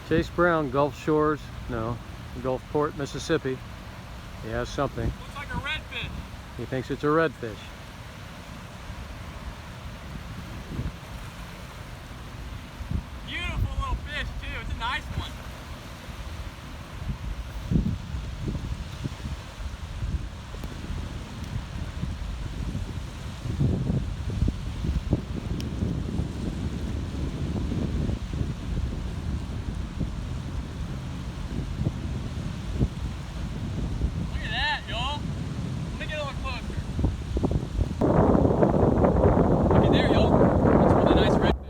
Chase Brown, Gulf Shores, no, Gulfport, Mississippi. He has something. Looks like a redfish. He thinks it's a redfish. Beautiful little fish too. It's a nice one.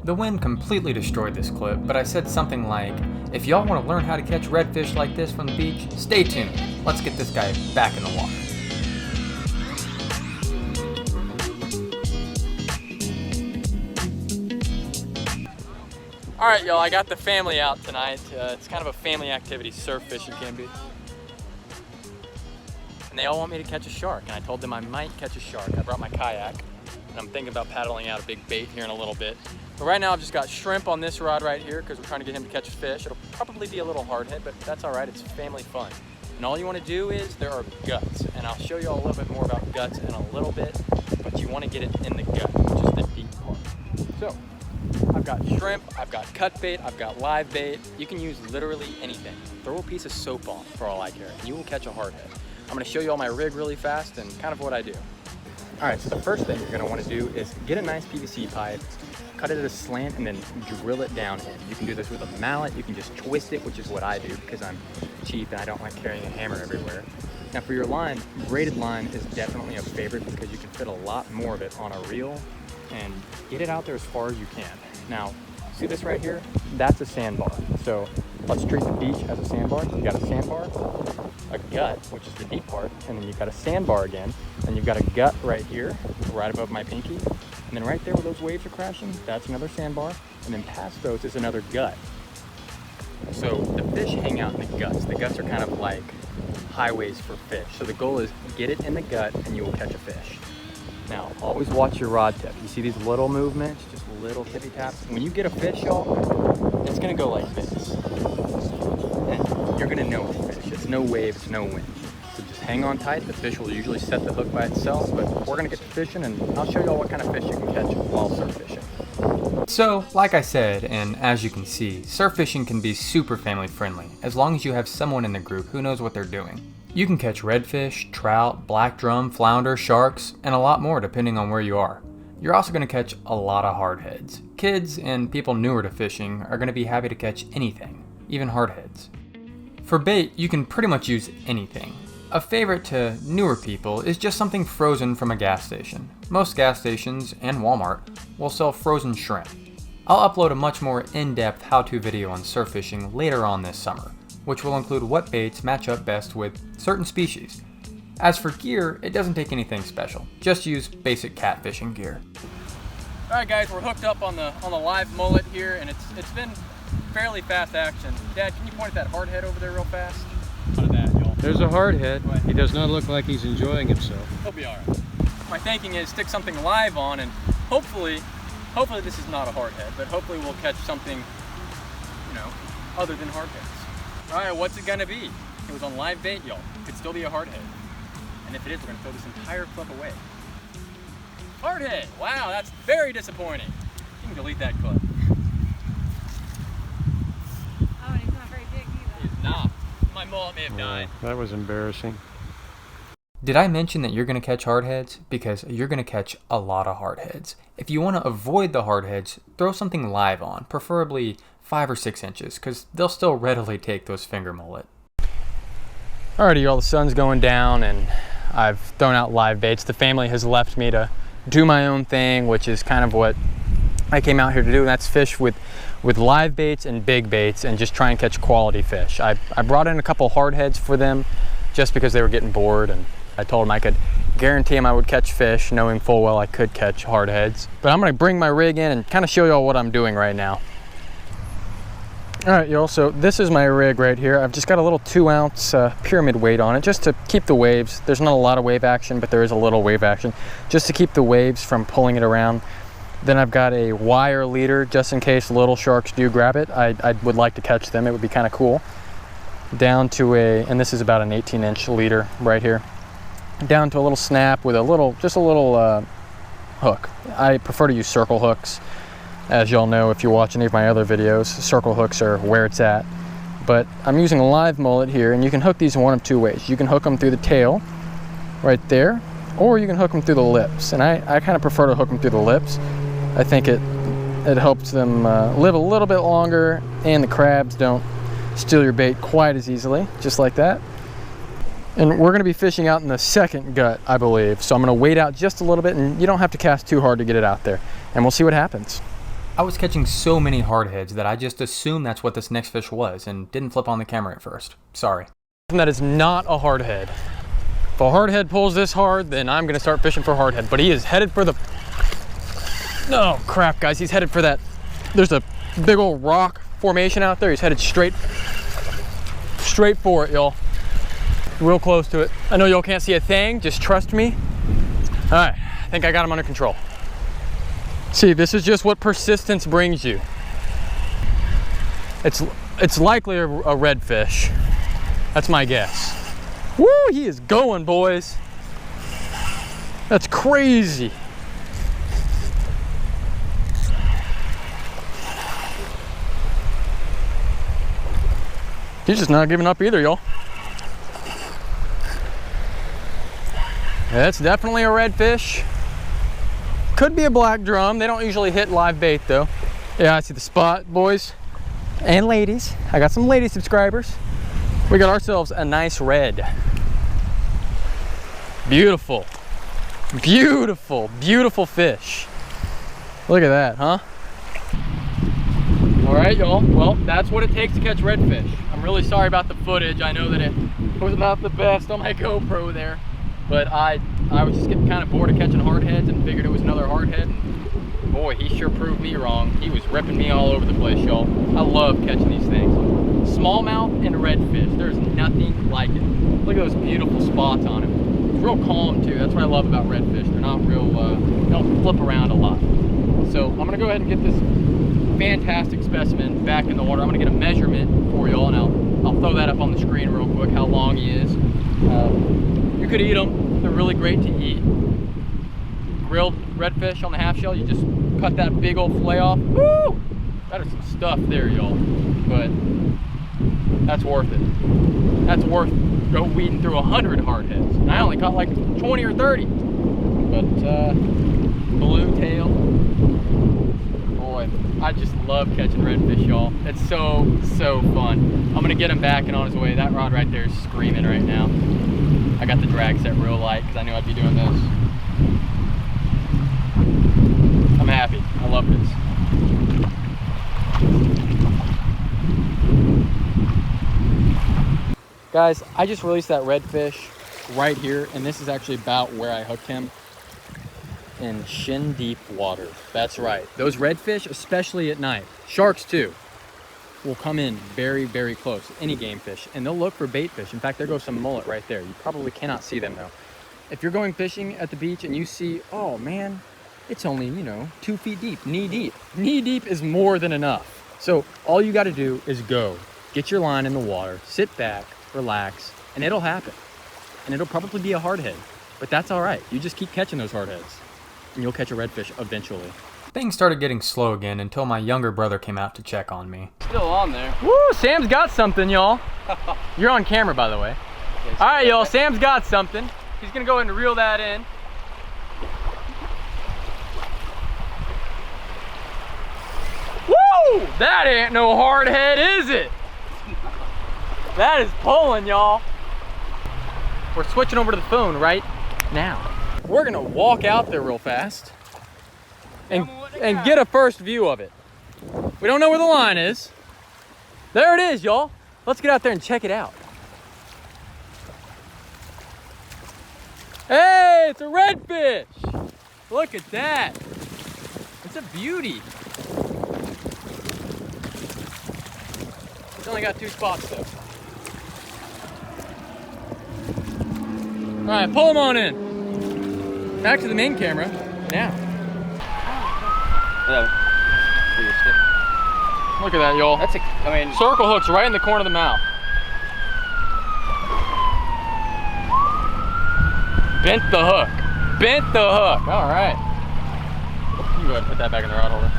The wind completely destroyed this clip, but I said something like, if y'all want to learn how to catch redfish like this from the beach, stay tuned. Let's get this guy back in the water. All right, y'all, I got the family out tonight. It's kind of a family activity, surf fishing can be. And they all want me to catch a shark, and I told them I might catch a shark. I brought my kayak, and I'm thinking about paddling out a big bait here in a little bit. But right now I've just got shrimp on this rod right here because we're trying to get him to catch a fish. It'll probably be a little hardhead, but that's all right, it's family fun. And all you want to do is, there are guts, and I'll show you all a little bit more about guts in a little bit, but you want to get it in the gut, which is the deep part. So, I've got shrimp, I've got cut bait, I've got live bait. You can use literally anything. Throw a piece of soap on for all I care, and you will catch a hardhead. I'm going to show you all my rig really fast and kind of what I do. All right, so the first thing you're going to want to do is get a nice PVC pipe, cut it at a slant, and then drill it down in. You can do this with a mallet, you can just twist it, which is what I do because I'm cheap and I don't like carrying a hammer everywhere. Now for your line, braided line is definitely a favorite because you can fit a lot more of it on a reel and get it out there as far as you can. Now, see this right here? That's a sandbar. So let's treat the beach as a sandbar. You got a sandbar, a gut, which is the deep part, and then you've got a sandbar again, and you've got a gut right here, right above my pinky. And then right there where those waves are crashing, that's another sandbar. And then past those is another gut. So the fish hang out in the guts. The guts are kind of like highways for fish. So the goal is get it in the gut and you will catch a fish. Now, always watch your rod tip. You see these little movements, just little tippy taps? When you get a fish, y'all, it's gonna go like this. And you're gonna know it's a fish. It's no wave, it's no wind. So just hang on tight. The fish will usually set the hook by itself, but we're gonna get to fishing and I'll show you all what kind of fish you can catch while surf fishing. So, like I said, and as you can see, surf fishing can be super family friendly, as long as you have someone in the group who knows what they're doing. You can catch redfish, trout, black drum, flounder, sharks, and a lot more depending on where you are. You're also going to catch a lot of hardheads. Kids and people newer to fishing are going to be happy to catch anything, even hardheads. For bait, you can pretty much use anything. A favorite to newer people is just something frozen from a gas station. Most gas stations and Walmart will sell frozen shrimp. I'll upload a much more in-depth how-to video on surf fishing later on this summer, which will include what baits match up best with certain species. As for gear, it doesn't take anything special. Just use basic catfishing gear. All right, guys, we're hooked up on the live mullet here, and it's been fairly fast action. Dad, can you point at that hardhead over there real fast? What that, y'all? There's a hardhead. He does not look like he's enjoying himself. He'll be all right. My thinking is stick something live on, and hopefully this is not a hardhead, but hopefully we'll catch something, other than hardheads. All right, what's it gonna be? It was on live bait, y'all. It could still be a hardhead. And if it is, we're gonna throw this entire clip away. Hardhead! Wow, that's very disappointing. You can delete that clip. Oh, and he's not very big either. He's not. My mullet may have died. That was embarrassing. Did I mention that you're going to catch hardheads? Because you're going to catch a lot of hardheads. If you want to avoid the hardheads, throw something live on, preferably 5 or 6 inches, because they'll still readily take those finger mullet. Alrighty, y'all, the sun's going down and I've thrown out live baits. The family has left me to do my own thing, which is kind of what I came out here to do, and that's fish with live baits and big baits and just try and catch quality fish. I brought in a couple hardheads for them just because they were getting bored, and I told them I could guarantee them I would catch fish, knowing full well I could catch hardheads. But I'm gonna bring my rig in and kind of show y'all what I'm doing right now. All right, y'all, so this is my rig right here. I've just got a little 2-ounce pyramid weight on it just to keep the waves. There's not a lot of wave action, but there is a little wave action just to keep the waves from pulling it around. Then I've got a wire leader just in case little sharks do grab it. I would like to catch them. It would be kind of cool. Down to and this is about an 18-inch leader right here. Down to a little snap with just a little hook. I prefer to use circle hooks. As y'all know, if you watch any of my other videos, circle hooks are where it's at. But I'm using a live mullet here, and you can hook these in one of two ways. You can hook them through the tail, right there, or you can hook them through the lips. And I kind of prefer to hook them through the lips. I think it helps them live a little bit longer, and the crabs don't steal your bait quite as easily, just like that. And we're gonna be fishing out in the second gut, I believe. So I'm gonna wait out just a little bit, and you don't have to cast too hard to get it out there. And we'll see what happens. I was catching so many hardheads that I just assumed that's what this next fish was and didn't flip on the camera at first. Sorry. That is not a hardhead. If a hardhead pulls this hard, then I'm gonna start fishing for hardhead. But he is headed for the, oh crap guys, he's headed for that. There's a big old rock formation out there. He's headed straight for it, y'all. Real close to it. I know y'all can't see a thing, just trust me. All right, I think I got him under control. See, this is just what persistence brings you. It's likely a redfish. That's my guess. Woo, he is going, boys. That's crazy. He's just not giving up either, y'all. That's definitely a redfish. Could be a black drum. They don't usually hit live bait though. Yeah, I see the spot, boys and ladies. I got some lady subscribers. We got ourselves a nice red. Beautiful, beautiful, beautiful fish. Look at that, huh? All right, y'all. Well, that's what it takes to catch redfish. I'm really sorry about the footage. I know that it was not the best on my GoPro there, but I was just getting kind of bored of catching hardheads and figured it was another hardhead. And boy, he sure proved me wrong. He was ripping me all over the place, y'all. I love catching these things. Smallmouth and redfish, there's nothing like it. Look at those beautiful spots on him. It's real calm too. That's what I love about redfish. They're not real, they don't flip around a lot. So I'm gonna go ahead and get this fantastic specimen back in the water. I'm gonna get a measurement for y'all, and I'll throw that up on the screen real quick, how long he is. You could eat them. They're really great to eat. Grilled redfish on the half shell, you just cut that big old fillet off. Woo! That is some stuff there, y'all. But that's worth it. That's worth go weeding through 100 hardheads. And I only caught like 20 or 30. But blue tail. Boy, I just love catching redfish, y'all. It's so fun. I'm gonna get him back and on his way. That rod right there is screaming right now. I got the drag set real light because I knew I'd be doing this. I'm happy. I love this. Guys, I just released that redfish right here, and this is actually about where I hooked him, in shin deep water. That's right. Those redfish, especially at night, sharks too, will come in very, very close, any game fish, and they'll look for bait fish. In fact, there goes some mullet right there. You probably cannot see them though. If you're going fishing at the beach and you see, oh man, it's only, 2 feet deep, knee deep. Knee deep is more than enough. So all you got to do is go, get your line in the water, sit back, relax, and it'll happen. And it'll probably be a hardhead, but that's all right. You just keep catching those hardheads and you'll catch a redfish eventually. Things started getting slow again until my younger brother came out to check on me. Still on there. Woo, Sam's got something, y'all. You're on camera, by the way. All right, y'all, Sam's got something. He's gonna go ahead and reel that in. Woo! That ain't no hardhead, is it? That is pulling, y'all. We're switching over to the phone right now. We're gonna walk out there real fast and get a first view of it. We don't know where the line is. There it is, y'all. Let's get out there and check it out. Hey, it's a redfish. Look at that. It's a beauty. It's only got 2 spots though. All right, pull them on in. Back to the main camera now. For your stick. Look at that, y'all. That's a, I mean, Circle hook's right in the corner of the mouth. Bent the hook. Bent the hook. All right. You can go ahead and put that back in the rod holder.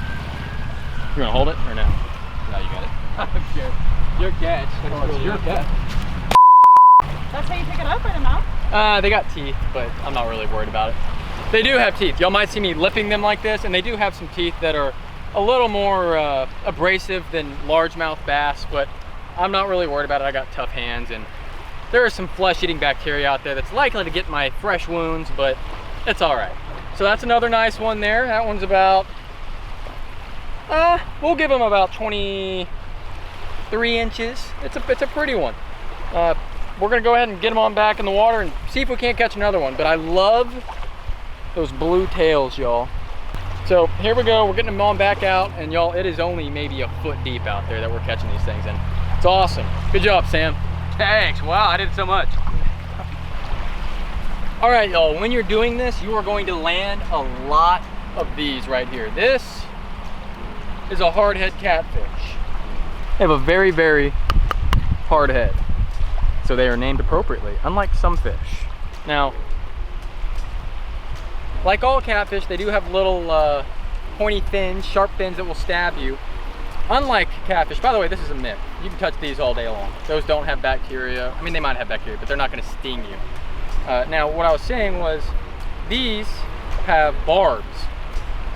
You gonna hold it or no? no, you got it. Okay. Your catch. It's your catch. That's how you pick it up, right in the mouth? They got teeth, but I'm not really worried about it. They do have teeth. Y'all might see me lipping them like this, and they do have some teeth that are a little more abrasive than largemouth bass, but I'm not really worried about it. I got tough hands, and there is some flesh-eating bacteria out there that's likely to get my fresh wounds, but it's all right. So that's another nice one there. That one's about, we'll give them about 23 inches. It's a pretty one. We're gonna go ahead and get them on back in the water and see if we can't catch another one. But I love those blue tails, y'all. So here we go, we're getting them on back out, and y'all, it is only maybe a foot deep out there that we're catching these things in. It's awesome. Good job, Sam. Thanks. Wow, I did so much. All right, y'all, when you're doing this, you are going to land a lot of these right here. This is a hardhead catfish. They have a very, very hard head. So they are named appropriately, unlike some fish. Now, like all catfish, they do have little pointy fins, sharp fins that will stab you. Unlike catfish, by the way, this is a myth. You can touch these all day long. Those don't have bacteria. I mean, they might have bacteria, but they're not gonna sting you. Now, what I was saying was, these have barbs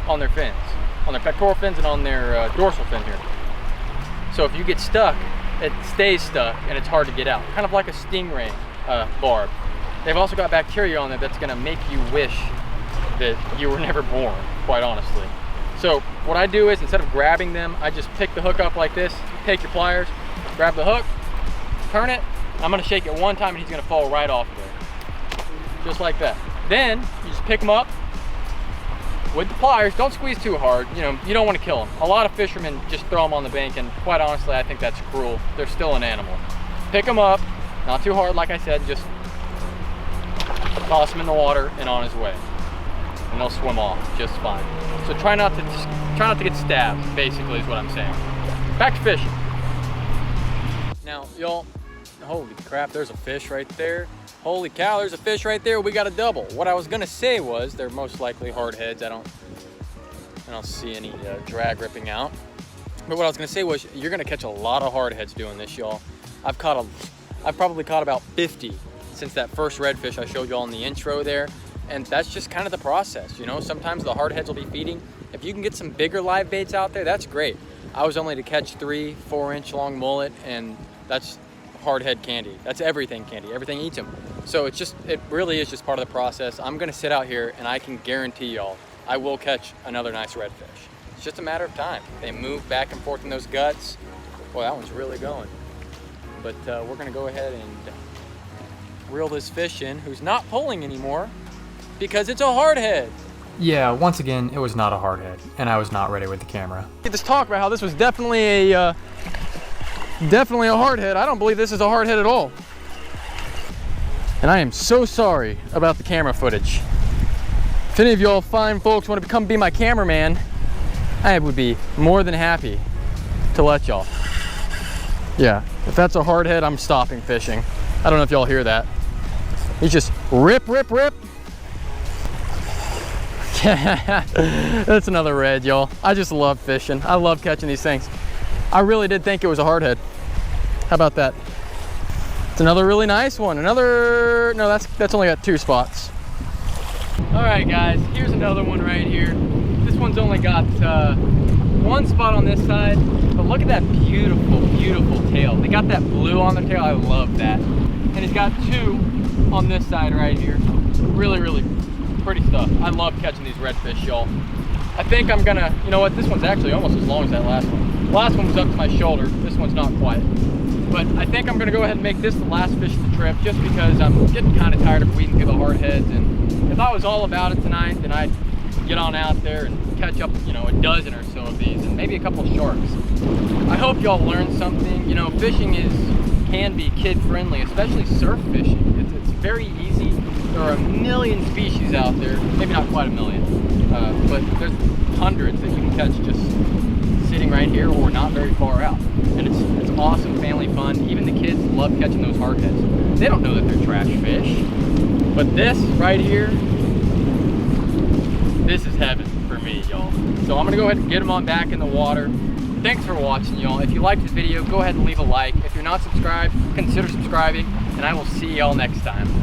on their fins, on their pectoral fins and on their dorsal fin here. So if you get stuck, it stays stuck and it's hard to get out. Kind of like a stingray barb. They've also got bacteria on there that's gonna make you wish that you were never born, quite honestly. So what I do is, instead of grabbing them, I just pick the hook up like this, take your pliers, grab the hook, turn it, I'm gonna shake it one time and he's gonna fall right off there. Just like that. Then you just pick them up with the pliers. Don't squeeze too hard. You know, you don't want to kill them. A lot of fishermen just throw them on the bank, and quite honestly, I think that's cruel. They're still an animal. Pick them up, not too hard, like I said, just toss them in the water and on his way. And they'll swim off just fine. So try not to get stabbed, basically is what I'm saying. Back to fishing. Now, y'all, holy crap, there's a fish right there. Holy cow, there's a fish right there. We got a double. What I was gonna say was, they're most likely hard heads. I don't see any drag ripping out. But what I was gonna say was, you're gonna catch a lot of hard heads doing this, y'all. I've probably caught about 50 since that first redfish I showed y'all in the intro there. And that's just kind of the process, you know? Sometimes the hard heads will be feeding. If you can get some bigger live baits out there, that's great. I was only to catch 3-4 inch long mullet, and that's hard head candy. That's everything candy. Everything eats them. So it really is just part of the process. I'm gonna sit out here and I can guarantee y'all I will catch another nice redfish. It's just a matter of time. They move back and forth in those guts. Boy, that one's really going. But we're gonna go ahead and reel this fish in, who's not pulling anymore because it's a hard head. Yeah, once again, it was not a hard head, and I was not ready with the camera. Let's talk about how this was definitely a hard head. I don't believe this is a hard head at all. And I am so sorry about the camera footage. If any of y'all fine folks want to come be my cameraman, I would be more than happy to let y'all. Yeah, if that's a hard head, I'm stopping fishing. I don't know if y'all hear that. He's just rip, rip, rip. That's another red, y'all. I just love fishing. I love catching these things. I really did think it was a hard head. How about that? It's another really nice one. No, that's only got 2 spots. All right, guys, here's another one right here. This one's only got 1 spot on this side, but look at that beautiful, beautiful tail. They got that blue on the tail. I love that. And he's got 2 on this side right here. Really, really pretty stuff. I love catching these redfish, y'all. I think I'm gonna, you know what, this one's actually almost as long as that last one. The last one was up to my shoulder. This one's not quite. But I think I'm gonna go ahead and make this the last fish of the trip, just because I'm getting kind of tired of weeding through the hard heads. And if I was all about it tonight, then I'd get on out there and catch up, you know, a dozen or so of these, and maybe a couple of sharks. I hope y'all learned something. You know, fishing can be kid-friendly, especially surf fishing. It's very easy. There are a million species out there, maybe not quite a million, but there's hundreds that you can catch just sitting right here or not very far out. And it's awesome family fun. Even the kids love catching those hardheads. They don't know that they're trash fish. But this right here, this is heaven for me, y'all. So I'm gonna go ahead and get them on back in the water. Thanks for watching, y'all. If you liked this video, go ahead and leave a like. If you're not subscribed, consider subscribing, and I will see y'all next time.